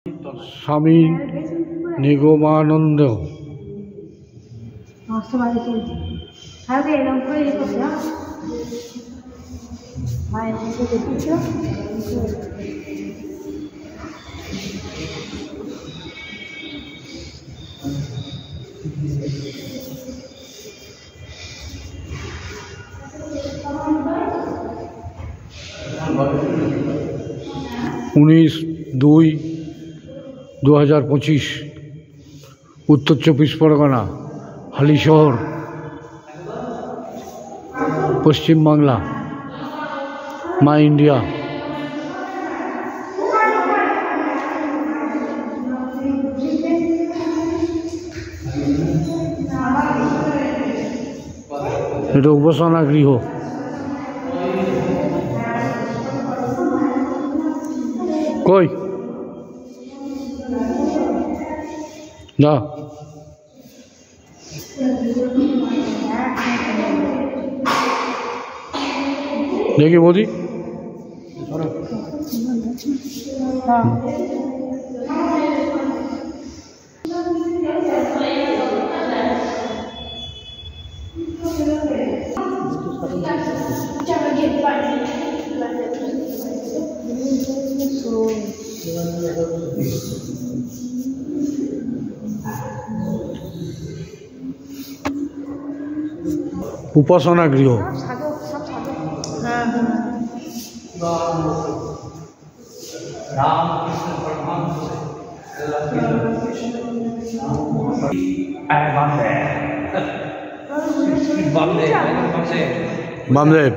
স্বামী নিগমানন্দ। উনিশ 2/2025 উত্তর 24 পরগনা, হালিশহর, পশ্চিমবাংলা, মা ইন্ডিয়া। এটা উপাসনা গৃহ। কই না দেখি বৌদি। উপাসনা গৃহ। বামদেব।